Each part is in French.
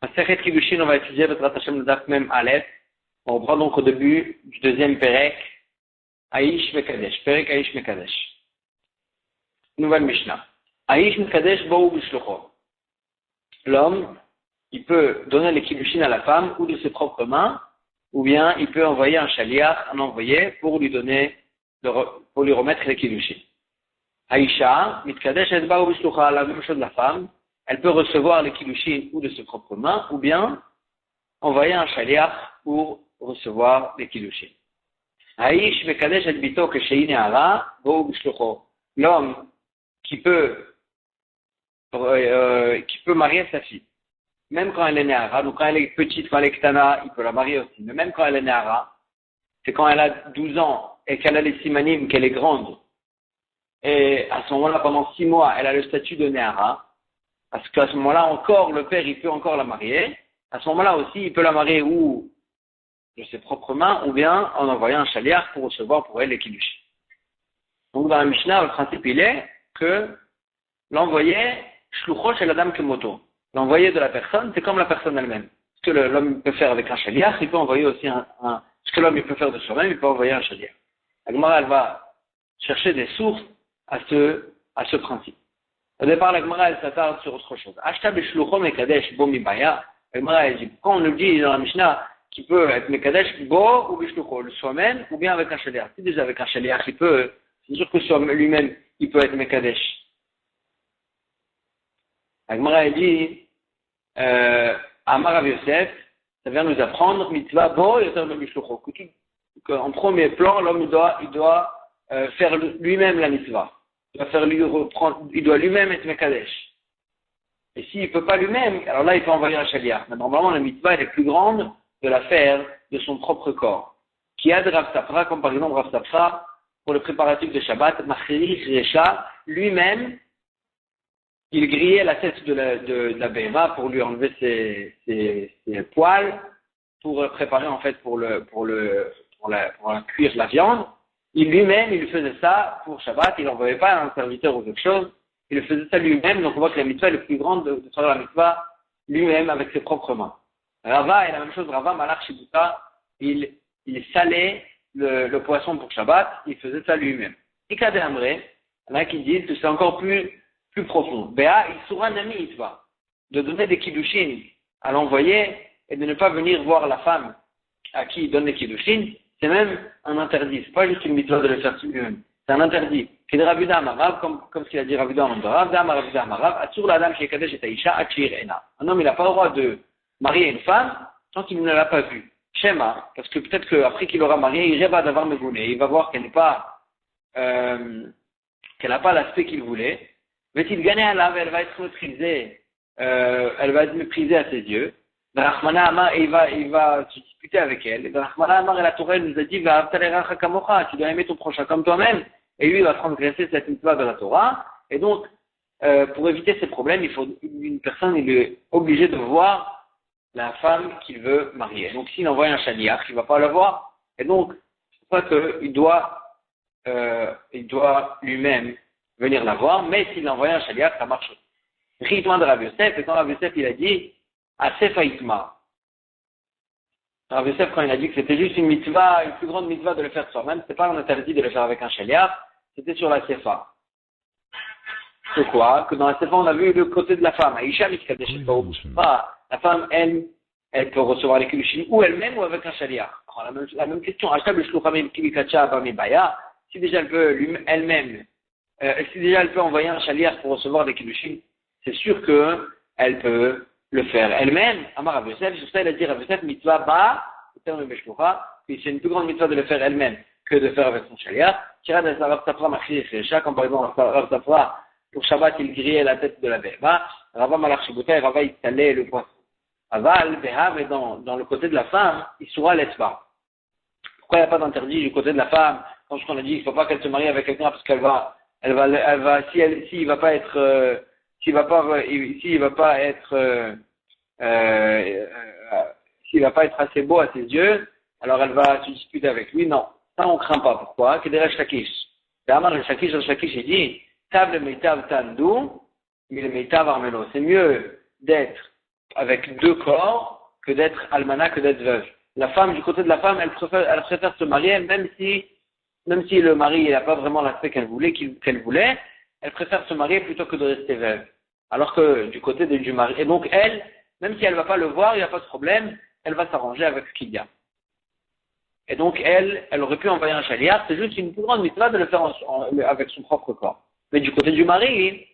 Masechet Kiddushin, on va étudier votre Hashem le Daf Mem Aleph. On reprend donc au début du deuxième Perek, Aish Mekadesh. Perek Aish Mekadesh. Nouvelle Mishnah. Aish Mekadesh Bo'u Bishlocho. L'homme, il peut donner les Kiddushin à la femme ou de ses propres mains, ou bien il peut envoyer un shaliach, un envoyé, pour lui donner, pour lui remettre les Kiddushin. Aïcha, Mitkadesh et Bo'u Bishlocha, la même chose de la femme. Elle peut recevoir les kiddushin ou de ses propres mains, ou bien envoyer un shaliach pour recevoir les kiddushin. Aïsh mekadesh et bito keshehi ne'ara, bo'u bishlocho. L'homme qui peut marier sa fille, même quand elle est ne'ara, donc quand elle est petite, quand elle est ktana, il peut la marier aussi. Mais même quand elle est ne'ara, c'est quand elle a 12 ans et qu'elle a les simanim, qu'elle est grande, et à ce moment-là, pendant 6 mois, elle a le statut de ne'ara. Parce qu'à ce moment-là, encore, le père, il peut encore la marier. À ce moment-là aussi, il peut la marier ou de ses propres mains, ou bien en envoyant un shaliach pour recevoir pour elle les kiddushin. Donc, dans la Mishnah, le principe, il est que l'envoyé, shlucho chez la dame kemoto. L'envoyé de la personne, c'est comme la personne elle-même. Ce que l'homme peut faire avec un shaliach, il peut envoyer aussi ce que l'homme il peut faire de soi-même, il peut envoyer un shaliach. La Gemara, elle va chercher des sources à ce principe. Au départ, la Gemara, elle s'attarde sur autre chose. Ashta b'shlucho mekadesh bo mibaya. La Gemara, elle dit, quand on nous dit dans la Mishnah qu'il peut être mekadesh bo ou b'shlucho, le soi-même ou bien avec un shaliach. Si déjà avec un shaliach, il peut, c'est sûr que lui-même, il peut être mekadesh. La Gemara, elle dit, Amar Rav Yosef, ça vient nous apprendre, mitzvah bo yoter b'shlucho. En premier plan, l'homme, il doit faire lui-même la mitzvah. Il doit lui-même être Mekadesh. Et s'il ne peut pas lui-même, alors là, il peut envoyer un shaliach. Mais normalement, la mitzvah, elle est plus grande de la faire de son propre corps. Qui a de Rav Safra, comme par exemple Rav Safra, pour le préparatif de Shabbat, Machri Recha, lui-même, il grillait la tête de la béma pour lui enlever ses poils, pour préparer en fait pour cuire la viande. Lui-même, il faisait ça pour Shabbat, il n'envoyait pas à un serviteur ou quelque chose, il faisait ça lui-même, donc on voit que la mitzvah est le plus grande de faire la mitzvah lui-même avec ses propres mains. Rava est la même chose, Rava Malach Shibuta, il salait le poisson pour Shabbat, il faisait ça lui-même. Ika de Amré, il y en a qui disent que c'est encore plus profond. Béa, il soura nami itva, de donner des kiddushin à l'envoyé et de ne pas venir voir la femme à qui il donne les kiddushin. C'est même un interdit. C'est pas juste une mitzvah de le faire lui-même. C'est un interdit. C'est de Rav Yuda Amarav, comme ce qu'il a dit Rav Yuda Amarav, Rav Yuda Amarav, Atsur l'adam chez Kadesh et Aïcha, Achir Ena. Un homme, il n'a pas le droit de marier une femme tant qu'il ne l'a pas vue. Shema, parce que peut-être qu'après qu'il aura marié, il rêva d'avoir Megouné. Il va voir qu'elle n'a pas l'aspect qu'il voulait. Mais s'il gagne à l'âme, elle va être méprisée, à ses yeux. Dans Rahmana Amar, il va se disputer avec elle. Dans Rahmana Amar, et la Torah nous a dit, tu dois aimer ton prochain comme toi-même. Et lui, il va transgresser cette mitzvah de la Torah. Et donc, pour éviter ces problèmes, une personne, il est obligé de voir la femme qu'il veut marier. Donc, s'il envoie un shaliach, il ne va pas la voir. Et donc, c'est pour ça qu'il doit lui-même venir la voir. Mais s'il envoie un shaliach, ça marche. Ritma de Rav Yosef, et quand Rav Yosef, il a dit, Asefaïtma. Rav Yosef, quand il a dit que c'était juste une mitzvah, une plus grande mitzvah de le faire soi-même, c'était pas un interdit de le faire avec un shaliach, c'était sur la sefa. C'est quoi? Que dans la sefa, on a vu le côté de la femme. Aïcha mitkadesh la femme, elle peut recevoir les kiddushin ou elle-même ou avec un shaliach. Alors, la même question. Si déjà elle peut elle-même, si déjà elle peut envoyer un shaliach pour recevoir des kiddushin, c'est sûr que elle peut le faire elle-même. Amar Rav Yosef, sur ça il a dit Rav Yosef, mitzvah ba, puis c'est une plus grande mitzvah de le faire elle-même que de faire avec son shaliach. Tira de Rav Safra Machri Recha, comme par exemple Rav Safra, pour Shabbat il grillait la tête de la béma, Rava Malach Shibuta et Rava il salait le poisson. Aval, Behav, et dans le côté de la femme, il sera l'espoir. Pourquoi il n'y a pas d'interdit du côté de la femme? Quand on a dit qu'il ne faut pas qu'elle se marie avec quelqu'un parce qu'elle va, s'il va pas être assez beau à ses yeux, alors elle va se disputer avec lui. Non, ça on craint pas. Pourquoi? Kedera Shakish. Le Shakish, il dit, table meitav tandu, mais le meitav armelo. C'est mieux d'être avec deux corps que d'être almana, que d'être veuve. La femme, du côté de la femme, elle préfère se marier, même si le mari n'a pas vraiment l'aspect qu'elle voulait, elle préfère se marier plutôt que de rester veuve. Alors que du côté du mari, et donc elle, même si elle va pas le voir, il n'y a pas de problème, elle va s'arranger avec ce qu'il y a. Et donc elle aurait pu envoyer un chaliar, c'est juste une plus grande mitzvah de le faire avec son propre corps. Mais du côté du mari,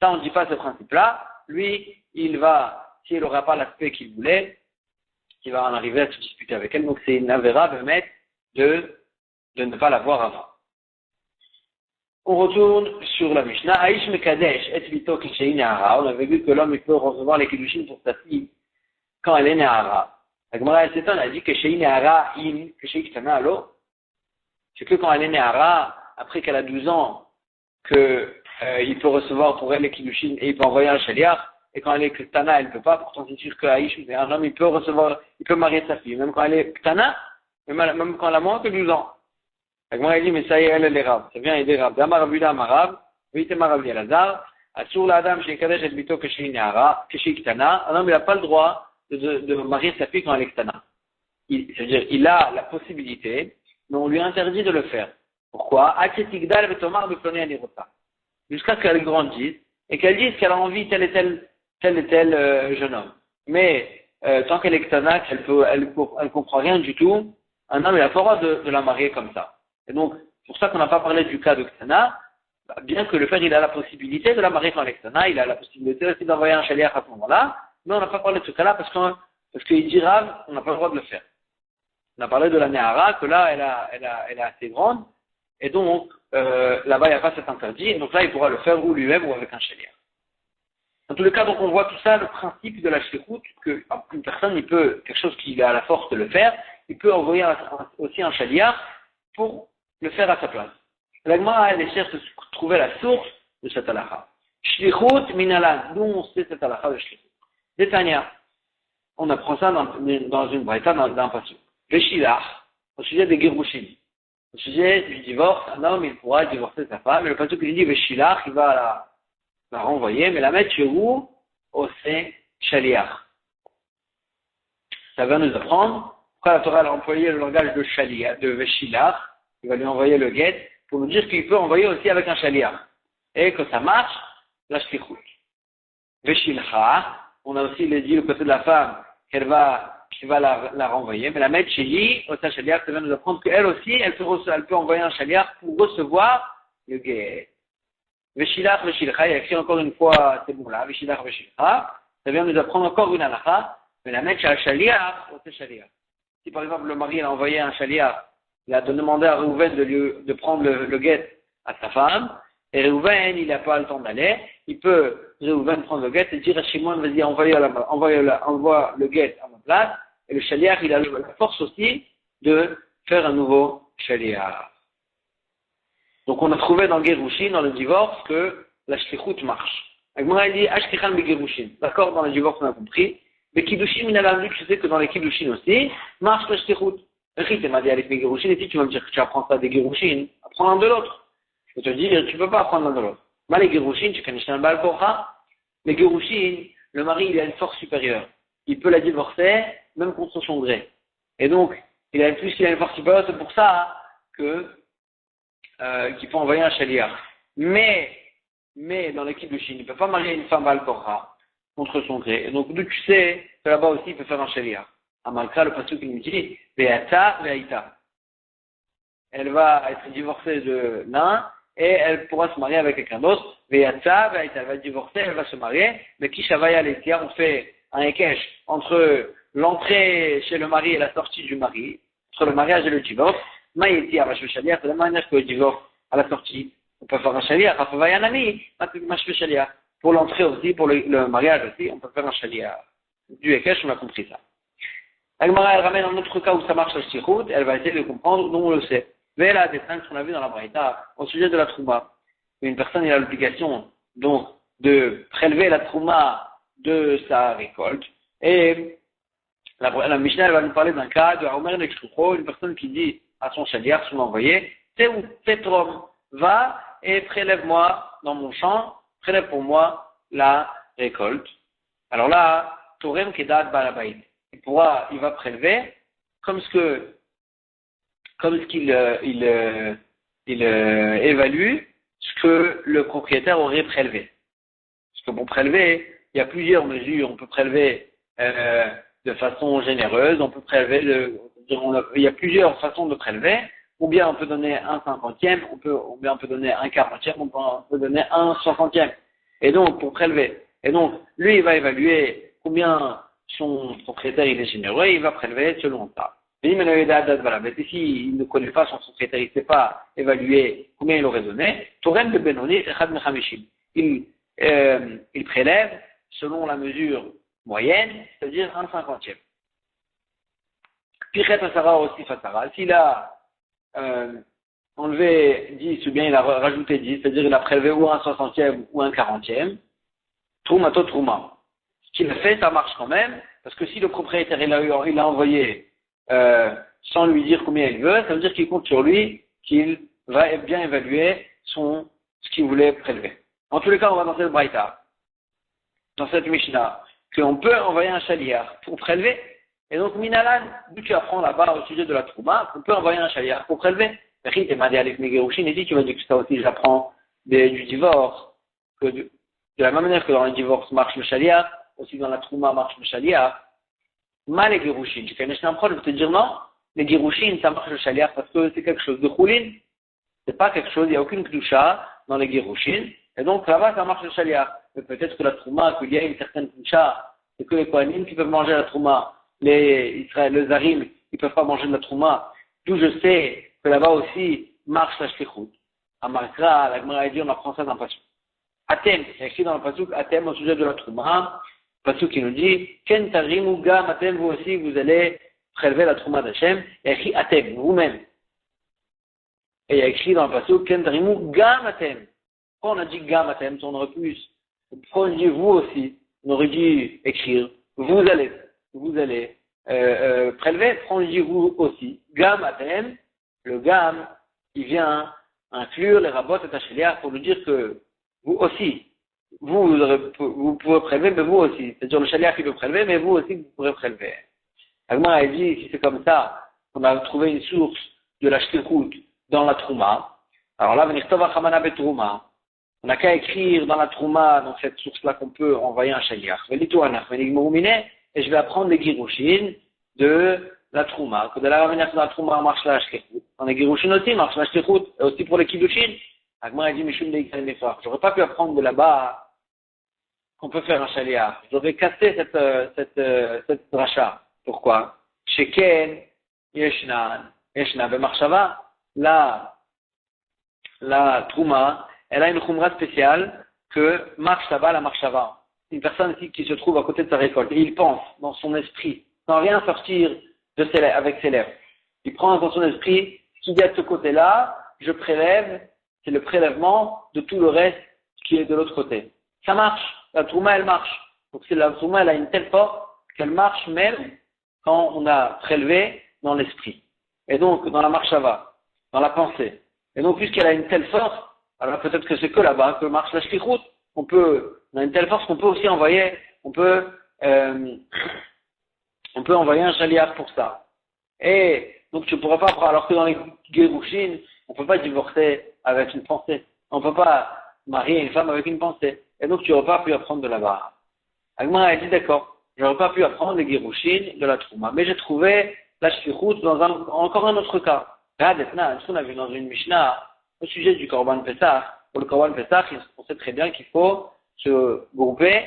ça on ne dit pas ce principe-là, lui, il va, s'il n'aura pas l'aspect qu'il voulait, il va en arriver à se disputer avec elle, donc c'est une avéra de ne pas la voir avant. On retourne sur la Mishnah. Aïsh Mekadesh et Vito Kishein Nehara. On avait vu que l'homme il peut recevoir les Kiddushin pour sa fille quand elle est Nehara. La Gemara elle s'étonne, elle dit que Shein Nehara in, que Shein Ktana alo. C'est que quand elle est Nehara, après qu'elle a 12 ans, il peut recevoir pour elle les Kiddushin et il peut envoyer un Shaliach. Et quand elle est Ktana, elle ne peut pas. Pourtant c'est sûr que Aïsh, un homme, il peut marier sa fille. Même quand elle est Ktana, même quand elle a moins que 12 ans. La dit, mais ça y est, elle est rave. Ça vient aider rave. D'Amar Abuda Amarav, Vitema Rav Yelazar, Assur l'Adam chez Kadesh et Bito Keshi Nehara, Keshi Ktana. Un homme, il n'a pas le droit de marier sa fille quand elle est Ktana. C'est-à-dire, il a la possibilité, mais on lui interdit de le faire. Pourquoi? Achetigdal Vetomar Beploné Anirota. Jusqu'à ce qu'elle grandisse et qu'elle dise qu'elle a envie tel et tel jeune homme. Mais tant qu'elle est Ktana, elle comprend rien du tout, un homme, il a pas le droit de la marier comme ça. Et donc, c'est pour ça qu'on n'a pas parlé du cas de Ktana, bien que le père, il a la possibilité de la marier quand elle est Ktana, il a la possibilité aussi d'envoyer un chaliach à ce moment-là, mais on n'a pas parlé de ce cas-là parce qu'il dit Rav, on n'a pas le droit de le faire. On a parlé de la Nehara, que là, elle est assez grande, et donc, là-bas, il n'y a pas cet interdit, et donc là, il pourra le faire ou lui-même ou avec un chaliach. Dans tous les cas, donc, on voit tout ça, le principe de la shlichut, qu'une personne, il peut, quelque chose qui a la force de le faire, il peut envoyer aussi un chaliach pour le faire à sa place. La Gemara, elle cherche de trouver la source de cette halakha. Shlichut minalan. D'où on sait cette halakha de shlichut. Détania. On apprend ça dans une braïta, dans un passage. Veshilach. Au sujet des gerushin. Au sujet du divorce, un homme, il pourra divorcer sa femme. Et le passage qui dit Veshilach, il va la renvoyer, mais la mettre chez où? Au sein shaliach. Ça va nous apprendre pourquoi la Torah a employé le langage de shaliach, de Veshilach. Il va lui envoyer le guet pour nous dire qu'il peut envoyer aussi avec un chaliach. Et que ça marche, la shlichut. Veshilcha, on a aussi dit le côté de la femme qu'il va la renvoyer, mais la mettre chez lui, au chaliach, ça va nous apprendre qu'elle aussi, elle peut envoyer un chaliach pour recevoir le guet. Veshilach, Veshilcha, il y a écrit encore une fois, c'est bon là, Veshilach, Veshilcha, ça vient nous apprendre encore une halakha, mais la mettre chez un chaliach, au chaliach. Si par exemple le mari a envoyé un chaliach, il a demandé à Reuven de prendre le guet à sa femme, et Reuven, il n'a pas le temps d'aller, Reuven prendre le guet et dire à Shimon, vas-y, envoie le guet à ma place, et le chaliach, il a la force aussi de faire un nouveau chaliach. Donc on a trouvé dans le Gerushin, dans le divorce, que la shlichut marche. Agmara dit, Ashtichan be Gerushin. D'accord, dans le divorce on a compris, mais Kiddushin, il a la tu sais que dans les Kiddushin aussi, marche la shlichut. Tu m'as dit avec mes Gerushin, et si tu vas me dire que tu apprends ça des Gerushin, apprends l'un de l'autre. Je te dis, tu ne peux pas apprendre l'un de l'autre. Mais les Gerushin, tu connais un bal korha. Les Gerushin, le mari, il a une force supérieure. Il peut la divorcer, même contre son gré. Et donc, puisqu'il a une force supérieure, c'est pour ça qu'il peut envoyer un chaliach. Mais dans l'équipe de Chine, il ne peut pas marier une femme bal korha contre son gré. Et donc, d'où tu sais que là-bas aussi, il peut faire un chaliach. Amalka, le pasuk qui nous dit, Ve'ata, ve'aita. Elle va être divorcée de l'un, et elle pourra se marier avec quelqu'un d'autre. Ve'ata, ve'aita. Elle va divorcer, elle va se marier, mais Kishavaya Letia, on fait un ekesh entre l'entrée chez le mari et la sortie du mari, entre le mariage et le divorce. Maïetia, mashve shaliach, de la manière que le divorce à la sortie, on peut faire un shaliach. Afavayanami, mashve shaliach. Pour l'entrée aussi, pour le mariage aussi, on peut faire un shaliach. Du ekesh, on a compris ça. Agmara, elle ramène un autre cas où ça marche la shlichut, elle va essayer de comprendre, nous on le sait. Mais elle a des cinq qu'on a vu dans la Braïta, au sujet de la trouma. Une personne a l'obligation, donc, de prélever la trouma de sa récolte. Et la Mishnah, elle va nous parler d'un cas de Omer Nekshoucho, une personne qui dit à son chaliach, son envoyé, c'est où Petrom, va et prélève-moi dans mon champ, prélève pour moi la récolte. Alors là, Torem Kedat Balabait. Il va prélever comme ce qu'il évalue ce que le propriétaire aurait prélevé. Parce que pour prélever, il y a plusieurs mesures. On peut prélever de façon généreuse, on peut prélever il y a plusieurs façons de prélever. Ou bien on peut donner un cinquantième, ou bien on peut donner un quarantième, on peut donner un soixantième. Et donc, pour prélever. Et donc, lui, il va évaluer combien son propriétaire il est généreux, et il va prélever selon ça. Mais si il ne connaît pas son propriétaire, il ne sait pas évaluer combien il aurait donné, Torem de Benoni, Echad Mechamishim. Il prélève selon la mesure moyenne, c'est-à-dire un cinquantième. Pichet Asara aussi Fatara. S'il a enlevé 10 ou bien il a rajouté 10, c'est-à-dire il a prélevé ou un soixantième ou un quarantième, Troumato Trouma. Ce qu'il a fait, ça marche quand même, parce que si le propriétaire il a envoyé sans lui dire combien il veut, ça veut dire qu'il compte sur lui qu'il va bien évaluer ce qu'il voulait prélever. En tous les cas, on va dans cette braïta, dans cette Mishnah, qu'on peut envoyer un chaliar pour prélever. Et donc, Minalan, d'où tu apprends là-bas au sujet de la Trouma, qu'on peut envoyer un chaliar pour prélever. Rachid est marié avec Megérushin et dit, tu m'as dit que ça aussi, j'apprends du divorce, que de la même manière que dans le divorce marche le chaliar, aussi dans la Trouma marche le chaliar. Mal les Gerushin. Tu fais un proche, je vais te dire non, les Gerushin, ça marche le chaliar parce que c'est quelque chose de choulin. C'est pas quelque chose, il n'y a aucune kdusha dans les Gerushin. Et donc là-bas, ça marche le chaliar. Mais peut-être que la Trouma, qu'il y a une certaine kdusha, c'est que les Kohanim qui peuvent manger la Trouma. Les Zarim, ils peuvent pas manger de la Trouma. D'où je sais que là-bas aussi marche la shlichut. À Markra, la Gemara dit, on apprend ça dans le Pasuk. Atem, il y a écrit dans le Pasuk, Atem au sujet de la Trouma. Pasuk qui nous dit, Ken tarimu gam atem, vous aussi, vous allez prélever la Trouma d'Hachem. Il y a écrit Atem, vous-même. Et il y a écrit dans le Pasuk, Ken tarimu gam atem. Pourquoi on a dit gam atem, on aurait pu, pourquoi on dit vous aussi, on aurait dû écrire, vous allez prélever, pourquoi on dit vous aussi. Gam atem, le gam, il vient inclure les rabots et tacheliar pour nous dire que vous aussi, vous pouvez prélever, mais vous aussi. C'est-à-dire le chaliar qui peut prélever, mais vous aussi, vous pourrez prélever. Agma a dit, si c'est comme ça, on a trouvé une source de la shlichut dans la trouma. Alors là, venir tova chamana betrouma. On n'a qu'à écrire dans la trouma, dans cette source-là, qu'on peut envoyer un chaliar. Et je vais apprendre les girushin de la trouma. Que de la manière que dans la trouma marche la shlichut. Dans les girushin aussi marche la shlichut, et aussi pour les kiddushin. Agma a dit, j'aurais pas pu apprendre de là-bas qu'on peut faire un chaliar. J'aurais cassé cette dracha. Pourquoi? Sheken, Yeshna, Bemarshava, la Trouma, elle a une Khumra spéciale que Marshava, la Marshava. Une personne ici qui se trouve à côté de sa récolte, et il pense dans son esprit, sans rien sortir avec ses lèvres. Il prend dans son esprit, qui est de ce côté-là, je prélève, c'est le prélèvement de tout le reste qui est de l'autre côté. Ça marche. La Trouma, elle marche. Donc, la Trouma, elle a une telle force qu'elle marche même quand on a prélevé dans l'esprit. Et donc, dans la marshava, dans la pensée. Et donc, puisqu'elle a une telle force, alors peut-être que c'est que là-bas que marche la shlichut. On a une telle force qu'on peut aussi envoyer, on peut envoyer un chaliar pour ça. Et donc, tu ne pourras pas prendre, alors que dans les Gerushin, on ne peut pas divorcer avec une pensée. On ne peut pas marier une femme avec une pensée. Et donc, tu n'aurais pas pu apprendre de là-bas. Agma a dit, d'accord, je n'aurais pas pu apprendre les Gerushin de la Trouma. Mais j'ai trouvé la shlichut dans encore un autre cas. On a vu dans une Mishnah, au sujet du Korban Pessah. Pour le Korban Pessah, on sait très bien qu'il faut se grouper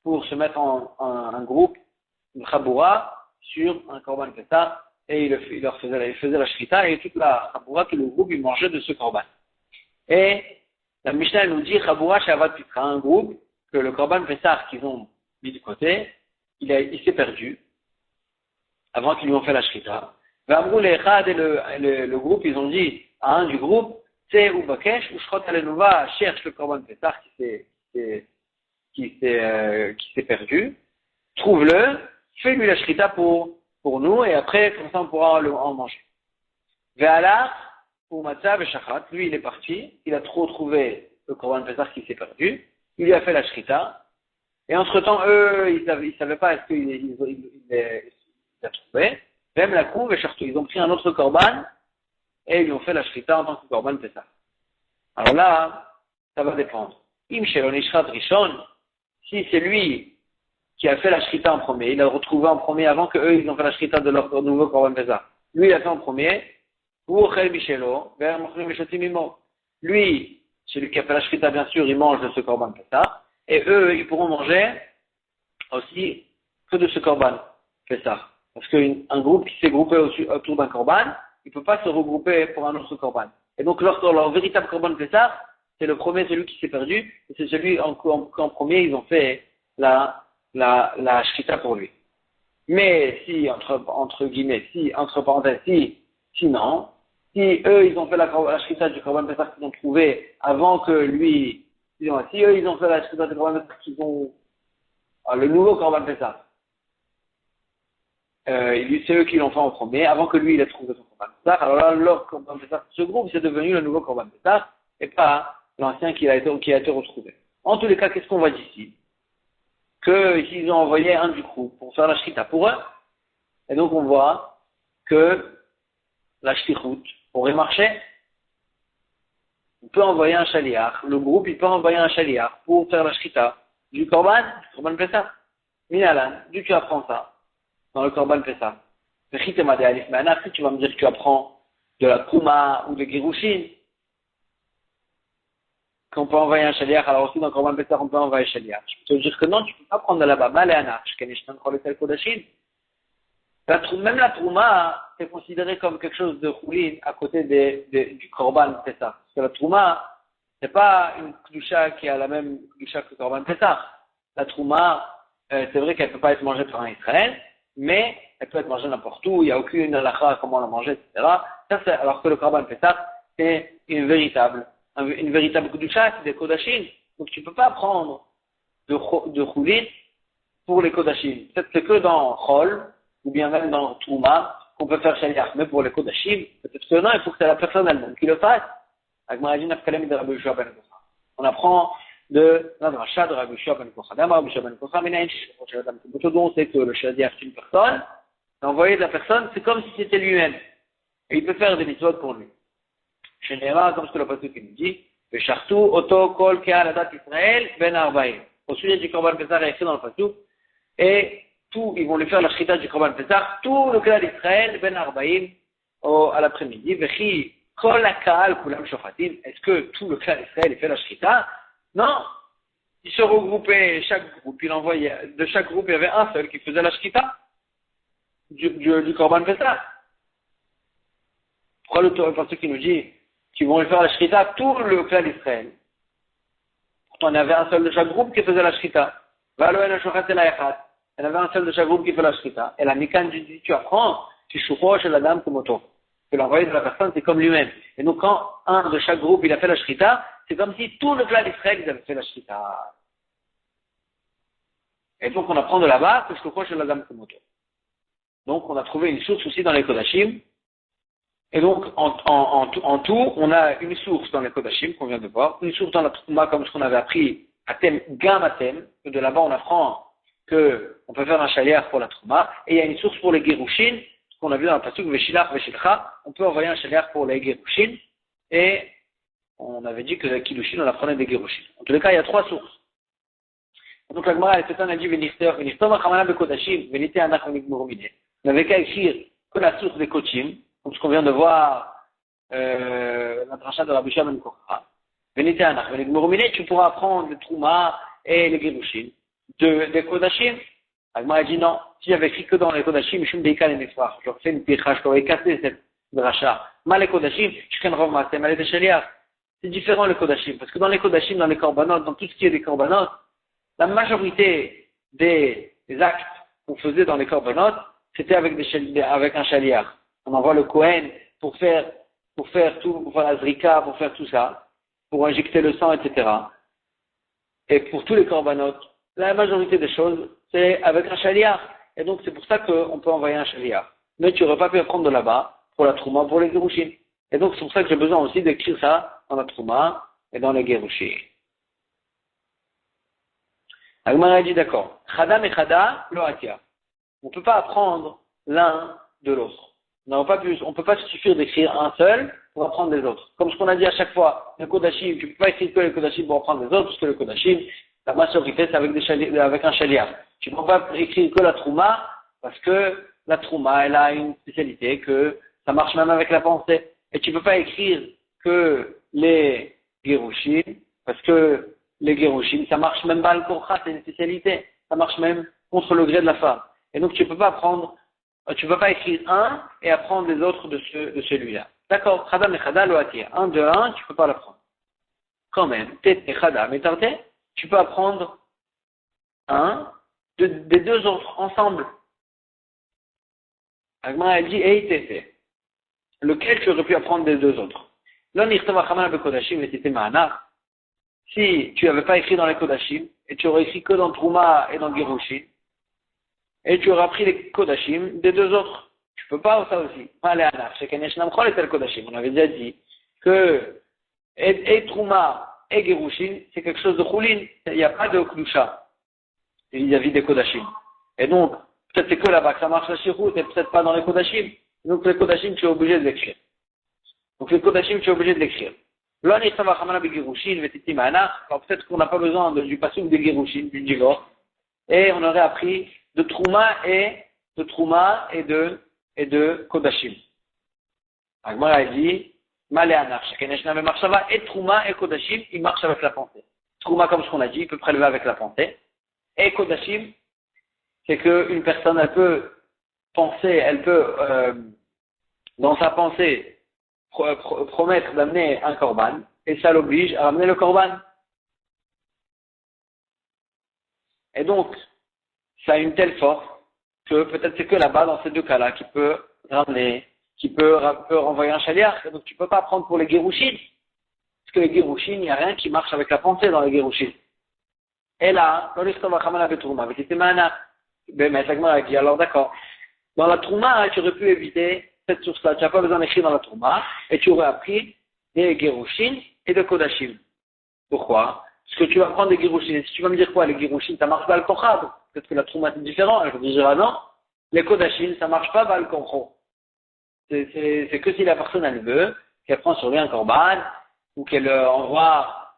pour se mettre en un groupe, une Chaboura, sur un Korban Pessah. Et il faisait la Shrita, et toute la Chaboura, tout le groupe, il mangeait de ce Korban. Et la Mishnah nous dit, Chaboura Shavat Pitra, un groupe, que le Korban Pessah qu'ils ont mis de côté, il s'est perdu, avant qu'ils lui ont fait la Shrita. V'amrou l'echad et le groupe, ils ont dit à un du groupe, c'est ou Bakesh, ou Shrot Alenova cherche le Korban Pessah qui s'est perdu, trouve-le, fais-lui la Shrita pour nous, et après, comme ça, on pourra en manger. Ve'ala, pour Matzah Shachat, lui, il est parti, il a trop trouvé le Korban Pessah qui s'est perdu, il lui a fait la Shrita, Et entre-temps, eux, ils savaient pas est-ce qu'ils a trouvé. Même la couve, ils ont pris un autre korban, et ils ont fait la shrita en tant que korban Pessah. Alors là, ça va dépendre. Im Shelon Ishrat Rishon, si c'est lui qui a fait la shrita en premier, il a retrouvé en premier avant que eux, ils ont fait la shrita de leur nouveau korban Pessah. Lui, il a fait en premier, lui, celui qui a fait la shrita, bien sûr, il mange de ce korban Pessah, et eux, ils pourront manger aussi que de ce korban Pessah. Parce qu'un groupe qui s'est groupé autour d'un korban, il ne peut pas se regrouper pour un autre korban. Et donc, leur véritable korban Pessah, c'est le premier, celui qui s'est perdu, et c'est celui en premier, ils ont fait la shrita pour lui. Mais si, entre guillemets, si, entre parenthèses, sinon, si eux, ils ont fait la shrita du korban Pessah qu'ils ont trouvé avant que lui, si eux, ils ont fait la shrita du korban Pessah qu'ils ont, le nouveau korban Pessah, c'est eux qui l'ont fait en premier, avant que lui, il ait trouvé son korban Pessah. Alors là, leur korban Pessah, ce groupe, c'est devenu le nouveau korban Pessah, et pas l'ancien qui a été retrouvé. En tous les cas, qu'est-ce qu'on voit d'ici? Qu'ils ont envoyé un du groupe pour faire la shrita pour eux. Et donc, on voit que la shlichut aurait marché. On peut envoyer un shaliach. Le groupe, il peut envoyer un shaliach pour faire la shrita du korban Pessah. Minalan, d'où tu apprends ça? Dans le korban Pessah. Si tu vas me dire que tu apprends de la Trouma ou de Girushin, qu'on peut envoyer un shaliach, alors aussi dans le korban Pessah, on peut envoyer un shaliach. Je peux te dire que non, tu ne peux pas prendre de là-bas. Même la Trouma, c'est considéré comme quelque chose de choulin à côté du korban Pessah. Parce que la Trouma, c'est pas une kdusha qui a la même kdusha que le korban Pessah. La Trouma, c'est vrai qu'elle ne peut pas être mangée par un Israël, mais elle peut être mangée n'importe où, il n'y a aucune halakha à comment la manger, etc. Alors que le korban Pessah, c'est une véritable kdusha, c'est des kodashim. Donc tu ne peux pas prendre de choulin pour les kodashim. C'est que dans Chol, ou bien même dans Trouma, qu'on peut faire shaliach. Mais pour les kodashim, peut-être que non, il faut que c'est la personne elle-même qui le fasse. On apprend de la dracha de Rabbi Shua ben Kochadam, Rabbi Shua ben Kochadam, dont c'est que le shaliach c'est une personne, l'envoyé de la personne, c'est comme si c'était lui-même. Et il peut faire des mitzvot pour lui. Chez Néra, comme ce que le pasuk nous dit, Veshartu oto kol ke'al adat Israël ben arbaïm. Au sujet du korban Pessah écrit dans le pasuk, et ils vont lui faire la shrita du korban Pessah, tout le clan d'Israël ben arbaïm à l'après-midi. Vechi kol ha'ka'al kulam shochatim. Est-ce que tout le clan d'Israël fait la shrita? Non. Ils se regroupaient, chaque groupe, de chaque groupe, il y avait un seul qui faisait la shrita du korban Pessah. Pourquoi le pasuk qui nous dit qu'ils vont lui faire la shrita tout le clan d'Israël? Pourtant, il y avait un seul de chaque groupe qui faisait la shrita. Valo en ha'shochat el ha'echad. Il y en avait un seul de chaque groupe qui fait la shrita. Et la mikan tu apprends, tu chouchoches la dame comme auto. Que l'envoyé de la personne, c'est comme lui-même. Et donc, quand un de chaque groupe, il a fait la shrita, c'est comme si tout le clan d'Israël, ils avaient fait la shrita. Et donc, on apprend de là-bas que chouchoches la dame comme auto. Donc, on a trouvé une source aussi dans les Kodashim. Et donc, en tout, on a une source dans les Kodashim, qu'on vient de voir, une source dans la Trouma, comme ce qu'on avait appris, à thème, gam à thème, que de là-bas, on apprend qu'on peut faire un shaliach pour la Trouma, et il y a une source pour les Gerushin, ce qu'on a vu dans le pasuk, Veshilach, Veshilcha, on peut envoyer un shaliach pour les Gerushin, et on avait dit que les Kiddushin, on apprenait des Gerushin. En tous les cas, il y a trois sources. Donc, la Gemara, elle a dit, Venishtom, Achamana, Bekodashim, Venite, Anach, Venigmurumine. On n'avait qu'à écrire que la source des Kochim, comme ce qu'on vient de voir, la dracha de Rabbi Shua ben Kochadam. Venite, Anach, Venigmurumine, tu pourras apprendre le Trouma et les Gerushin. Des Kodashim, Agma dit non, si j'avais écrit que dans les Kodashim, je me décale les Nefrach, j'aurais fait une picha, je t'aurais cassé cette dracha. Mal les Kodashim, je canne Rav Maaseh, mal les Shaliach. C'est différent les Kodashim, parce que dans les Kodashim, dans les Korbanot, dans tout ce qui est des Korbanot, la majorité des actes qu'on faisait dans les Korbanot, c'était avec un Shaliach. On envoie le Kohen pour faire tout, pour faire la Zrika, pour faire tout ça, pour injecter le sang, etc. Et pour tous les Korbanot, la majorité des choses, c'est avec un shaliach. Et donc, c'est pour ça qu'on peut envoyer un shaliach. Mais tu n'aurais pas pu apprendre de là-bas pour la Trouma, pour les Gerushin. Et donc, c'est pour ça que j'ai besoin aussi d'écrire ça dans la Trouma et dans les Gerushin. Agmara a dit d'accord. Chada mechada lo atia. On ne peut pas apprendre l'un de l'autre. On ne peut pas se suffire d'écrire un seul pour apprendre les autres. Comme ce qu'on a dit à chaque fois, le Kodashim, tu ne peux pas écrire que le Kodashim pour apprendre les autres, parce que le Kodashim, la majorité, c'est avec un chaliar. Tu ne peux pas écrire que la Trouma, parce que la Trouma, elle a une spécialité, que ça marche même avec la pensée. Et tu ne peux pas écrire que les Gerushin, parce que les Gerushin, ça marche même pas le Korcha, c'est une spécialité. Ça marche même contre le gré de la femme. Et donc tu ne peux pas écrire un et apprendre les autres de celui-là. D'accord, Chada mechada lo atir. Un de un, tu ne peux pas l'apprendre. Quand même, Tete Chada metarte, tu peux apprendre un des deux autres ensemble. Agma elle dit, hey Tete, lequel tu aurais pu apprendre des deux autres? Si tu n'avais pas écrit dans les Kodashim, et tu aurais écrit que dans Trouma et dans Gerushin, et tu auras pris les Kodashim des deux autres. Tu peux pas, ça aussi. On avait déjà dit que et Trouma et Gerushin, c'est quelque chose de Choulin. Il n'y a pas de Klusha vis-à-vis des Kodashim. Et donc, peut-être c'est que là-bas que ça marche la Shirout, et peut-être pas dans les Kodashim. Donc les Kodashim, tu es obligé de l'écrire. Donc les Kodashim, tu es obligé de l'écrire. Alors peut-être qu'on n'a pas besoin du passouk de Gerushin, du divorce, et on aurait appris de Trouma et de Kodashim. Agmara a dit, Maléanar, et Trouma et Kodashim, ils marchent avec la pensée. Trouma, comme ce qu'on a dit, il peut prélever avec la pensée. Et Kodashim, c'est qu'une personne, elle peut penser, dans sa pensée, promettre d'amener un korban, et ça l'oblige à ramener le korban. Et donc, ça a une telle force que peut-être c'est que là-bas, dans ces deux cas-là, qui peut renvoyer un chaliar. Donc tu peux pas prendre pour les Gerushin. Parce que les Gerushin, il n'y a rien qui marche avec la pensée dans les Gerushin. Et là, dans l'histoire de Hamana Betrouma, avec les Mana, alors d'accord. Dans la Trouma, tu aurais pu éviter cette source-là. Tu n'as pas besoin d'écrire dans la Trouma, et tu aurais appris des Gerushin et des Kodashim. Pourquoi? Parce que tu vas prendre des Gerushin. Et si tu vas me dire quoi, les Gerushin, ça marche pas le Kochab. Peut-être que la Trouma c'est différent. Je vais dire, ah non, les Kodashim, ça marche pas le Koncho. C'est que si la personne elle veut, qu'elle prend sur lui un korban, ou qu'elle envoie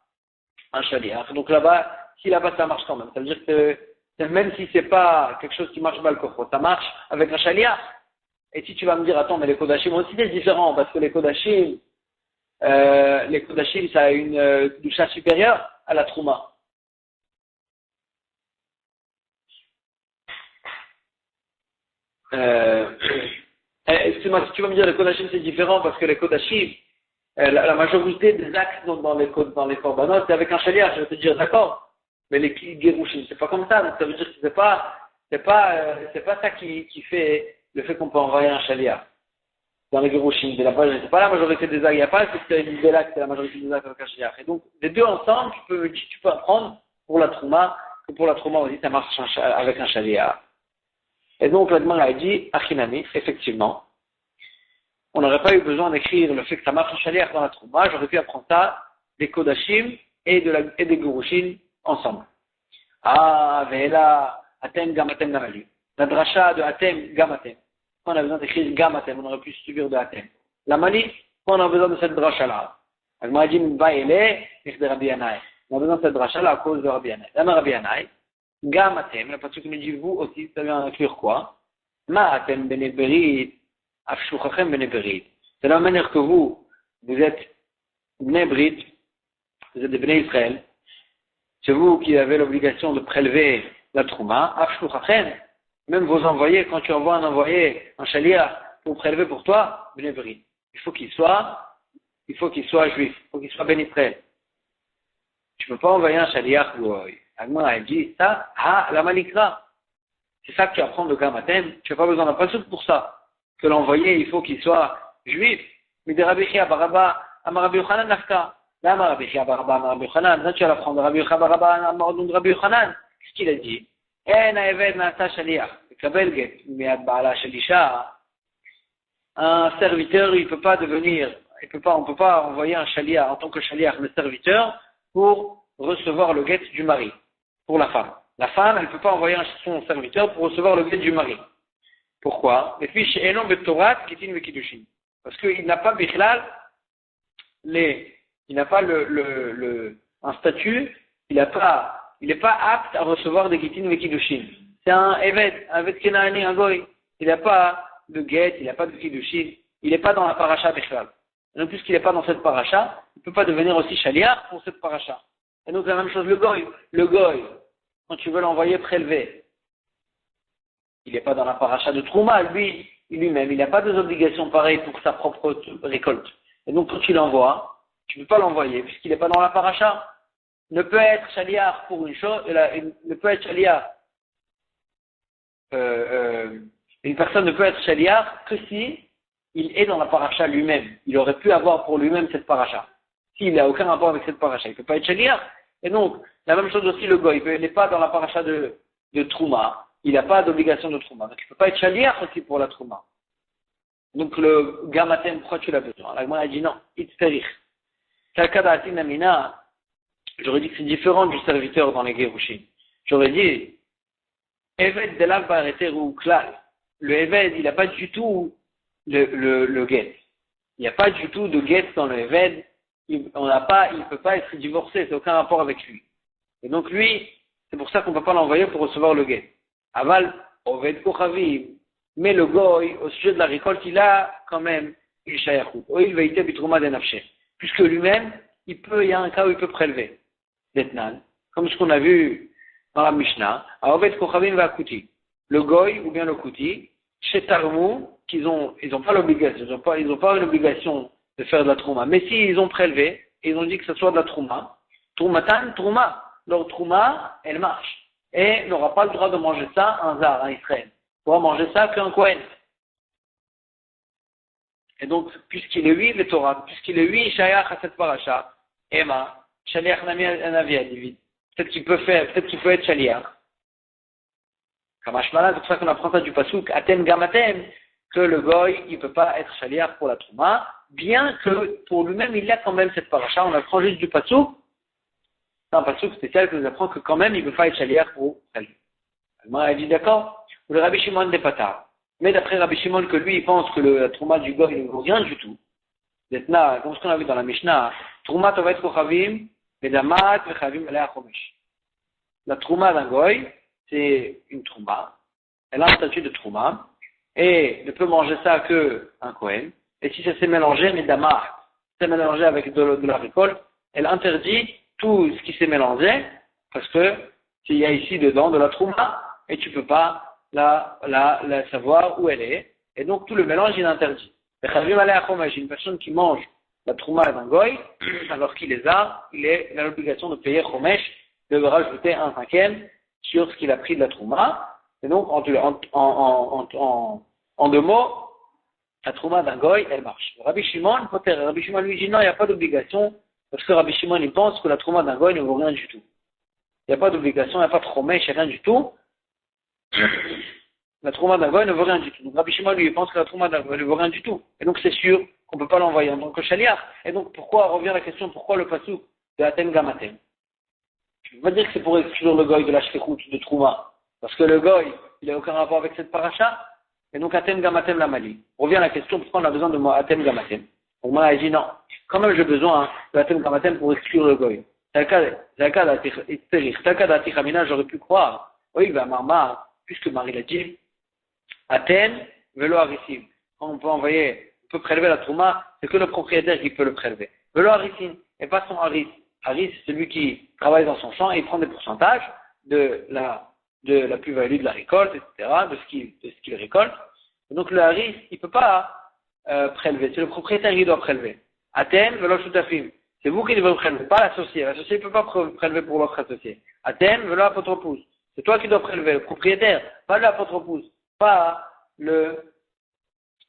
un chaliar. Donc là-bas, si là-bas ça marche quand même. Ça veut dire que même si c'est pas quelque chose qui marche mal le Koncho, ça marche avec un chaliar. Et si tu vas me dire, attends, mais les Kodashim aussi c'est différent, parce que les Kodashim, ça a une doucha supérieure à la Trouma. Excuse-moi, si tu vas me dire les Kodashim c'est différent parce que les Kodashim, la majorité des actes dans les korbanot c'est avec un chaliar, je vais te dire d'accord, mais les Gerushin c'est pas comme ça, donc ça veut dire que c'est pas ça qui fait le fait qu'on peut envoyer un chaliar. Dans les Gerushin, c'est pas la majorité des actes, il n'y a pas que c'est une belle acte, c'est la majorité des actes avec un chaliar. Et donc les deux ensemble, tu peux apprendre pour la Trouma, que pour la Trouma aussi ça marche avec un chaliar. Et donc, la demande a dit, Achinami, effectivement, on n'aurait pas eu besoin d'écrire le fait que ça marche en chaliar dans la Trouma, j'aurais pu apprendre ça des Kodashim et des Gerushin ensemble. Ah, Vela, Atem, Gamatem, Gamalu. La dracha de Atem, Gamatem. On a besoin d'écrire Gamatem, on aurait pu se subir de Atem. La Mali, on a besoin de cette dracha-là. Elle m'a dit, Mbaïle, de Rabbi Yanaï. On a besoin de cette dracha-là à cause de Rabbi Yanaï. Rabbi Yanaï. Gamatem, la pasuk me dit vous aussi, ça vient inclure quoi? Ma'atem beneberit, afshuchachem beneberit. C'est la manière que vous êtes bnebrit, vous êtes des bnei Israël. C'est vous qui avez l'obligation de prélever la trouma, afshuchachem. Même vos envoyés, quand tu envoies un envoyé, un chaliar, pour prélever pour toi, bnebrit. Il faut qu'il soit juif, il faut qu'il soit ben Israël. Tu ne peux pas envoyer un chaliar goy. Agma a dit ça, la malikra. C'est ça que tu apprends de Gamatem. Tu n'as pas besoin d'un passouk pour ça. Que l'envoyé, il faut qu'il soit juif. Mais de Rabbi Chia Baraba, Amarabi Yochanan Nafka. Là, Amarabi Chia Baraba, Amarabi Yochanan. Là, tu vas l'apprendre de Rabbi Chia Baraba, Amarabi Rabbi Yochanan. Qu'est-ce qu'il a dit? Un serviteur, on peut pas envoyer un chaliar en tant que chaliar, le serviteur, pour recevoir le guet du mari, pour la femme. La femme, elle ne peut pas envoyer son serviteur pour recevoir le guet du mari. Pourquoi? Parce qu'il n'a pas bichlal, il n'a pas un statut, il n'est pas apte à recevoir des gitin vekidushin. C'est un evet kenaani, un goy. Il n'a pas de guet, il n'a pas de kidushin, il n'est pas dans la paracha bichlal. Et donc, puisqu'il n'est pas dans cette paracha, il ne peut pas devenir aussi shaliach pour cette paracha. Et donc, la même chose, le goy, quand tu veux l'envoyer prélever, il n'est pas dans la paracha de Trouma, lui-même, il n'a pas des obligations pareilles pour sa propre récolte. Et donc, quand tu l'envoies, tu ne peux pas l'envoyer, puisqu'il n'est pas dans la paracha. Ne peut être shaliach pour une chose, ne peut être shaliach, une personne ne peut être shaliach que si il est dans la paracha lui-même. Il aurait pu avoir pour lui-même cette paracha. S'il n'a aucun rapport avec cette paracha, il ne peut pas être shaliach. Et donc, la même chose aussi, le goy, il n'est pas dans la paracha de Trouma. Il n'a pas d'obligation de Trouma. Donc, il ne peut pas être shaliach aussi pour la Trouma. Donc, le gamatem, pourquoi tu l'as besoin? La Gemara a dit non, itzterich. Kalkadatin namina, j'aurais dit que c'est différent du serviteur dans les Gerushin. J'aurais dit, Eved delav ba'areter ou klal. Le Eved, il n'a pas du tout le guet. Il n'y a pas du tout de guet dans le Eved. Il ne peut pas être divorcé, c'est aucun rapport avec lui. Et donc lui, c'est pour ça qu'on ne peut pas l'envoyer pour recevoir le guet. Aval, Oved Kochavim, mais le goy, au sujet de la récolte, il a quand même une shayachut. Oil veite bitrouma de nafshe. Puisque lui-même, il y a un cas où il peut prélever. D'Etnan, comme ce qu'on a vu dans la Mishnah, à Oved Kochavim va Kuti. Le goy, ou bien le Kuti, chez Tarmou, ils ont pas l'obligation, ils ont pas l'obligation de faire de la trouma. Mais s'ils ont prélevé, et ils ont dit que ce soit de la trouma, troumatan, trouma. Leur trouma, elle marche. Et n'aura pas le droit de manger ça un zar, un Israël. Il pourra manger ça qu'un Kohen. Et donc, puisqu'il est lui, le Torah, puisqu'il est lui, shayach à cette paracha, Emma, shaliach nami anavi David. Peut-être qu'il peut être shaliach. Kamashmala, c'est pour ça qu'on apprend ça du pasuk, atem gamatem, que le goy, il peut pas être shaliach pour la trouma, bien que pour lui-même, il y a quand même cette paracha. On apprend juste du pasuk. C'est un pasuk spécial qui nous apprend que quand même, il ne peut pas être shaliach pour salut. Elle dit d'accord, ou le Rabbi Shimon des Patar. Mais d'après Rabbi Shimon, que lui, il pense que la trouma du goy ne vaut rien du tout. Maintenant, comme ce qu'on a vu dans la Mishnah, trouma tovet kochavim, vedamat vechavim alea chomesh. La trouma d'un goy, c'est une trouma. Elle a un statut de trouma. Et ne peut manger ça qu'un Kohen. Et si ça s'est mélangé, mais damar, s'est mélangé avec de la récolte, elle interdit tout ce qui s'est mélangé, parce que s'il y a ici dedans de la trouma, et tu peux pas la savoir où elle est, et donc tout le mélange il est interdit. Une personne qui mange la trouma d'un goy, alors qu'il il a l'obligation de payer chomesh, de rajouter un cinquième sur ce qu'il a pris de la trouma. Et donc, en deux mots, la trouma d'un goy, elle marche. Rabbi Shimon lui dit non, il n'y a pas d'obligation, parce que Rabbi Shimon, il pense que la trouma d'un goy ne vaut rien du tout. Il n'y a pas d'obligation, il n'y a pas de chomesh, rien du tout. La trouma d'un goy ne vaut rien du tout. Donc Rabbi Shimon, lui, il pense que la trouma d'un goy ne vaut rien du tout. Et donc, c'est sûr qu'on ne peut pas l'envoyer en tant que shaliach. Et donc, revient la question, pourquoi le pasuk de Atem Gamatem? Je ne veux pas dire que c'est pour exclure le goy de la shlichut de trouma. Parce que le goy, il n'a aucun rapport avec cette paracha, et donc Atem Gamatem la Mali. On revient à la question, pourquoi on a besoin de moi Atem Gamatem? Pour moi, il dit non, quand même j'ai besoin de Atem Gamatem pour exclure le goy. C'est le cas d'Atichamina, j'aurais pu croire. Oui, ben Marma, puisque Marie l'a dit, Atem velo harissim. Quand on peut prélever la trouma, c'est que le propriétaire qui peut le prélever. Velo harissim, et pas son haris. Haris, c'est celui qui travaille dans son champ et il prend des pourcentages de la plus-value de la récolte, etc., de ce qu'il récolte. Et donc le haris, il ne peut pas prélever, c'est le propriétaire qui doit prélever. Atem, velo shutafim, c'est vous qui devez prélever, pas l'associé. L'associé ne peut pas prélever pour l'autre associé. Atem, velo apotropous, c'est toi qui dois prélever, le propriétaire, pas l'apotropous, pas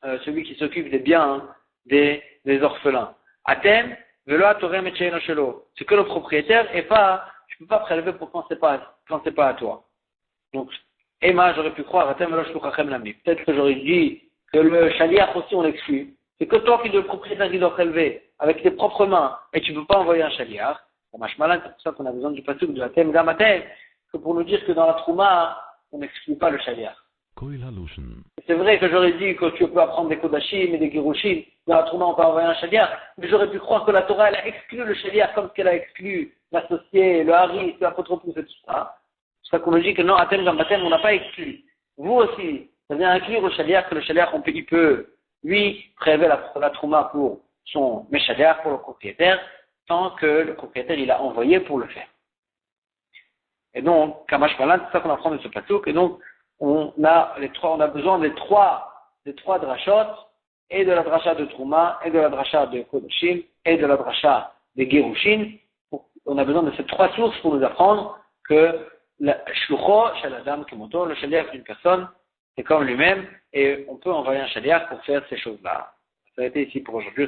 celui qui s'occupe des biens des orphelins. Atem, velo atorem et sheino shelo, c'est que le propriétaire et pas, je ne peux pas prélever pour quand c'est pas à toi. Donc, Emma, j'aurais pu croire, peut-être que j'aurais dit que le shaliach aussi on l'exclut. C'est que toi qui es le propriétaire qui doit prélever avec tes propres mains et tu ne peux pas envoyer un shaliach. C'est pour ça qu'on a besoin du pasuk de la Atem Gamatem, que pour nous dire que dans la Trouma, on n'exclut pas le shaliach. C'est vrai que j'aurais dit que tu peux apprendre des kodashim et des girushim, dans la Trouma on peut envoyer un shaliach, mais j'aurais pu croire que la Torah elle a exclu le shaliach comme qu'elle a exclu l'associé, le haris, l'apotropousse et tout ça. C'est ça qu'on nous dit que non, Atem Jambatem, on n'a pas exclu. Vous aussi, ça vient inclure le shaliach, que le shaliach il peut, lui, prélever la Trouma pour son méchaliach, pour le propriétaire, tant que le propriétaire il a envoyé pour le faire. Et donc, Kamash Malan, c'est ça qu'on apprend de ce pasuk. Et donc, on a besoin des trois drachot, et de la dracha de Trouma, et de la dracha de Kodashim, et de la dracha de Gerushin. On a besoin de ces trois sources pour nous apprendre que le shlucho shel adam kemoto, le shaliach d'une personne, c'est comme lui-même, et on peut envoyer un shaliach pour faire ces choses-là. Ça a été ici pour aujourd'hui.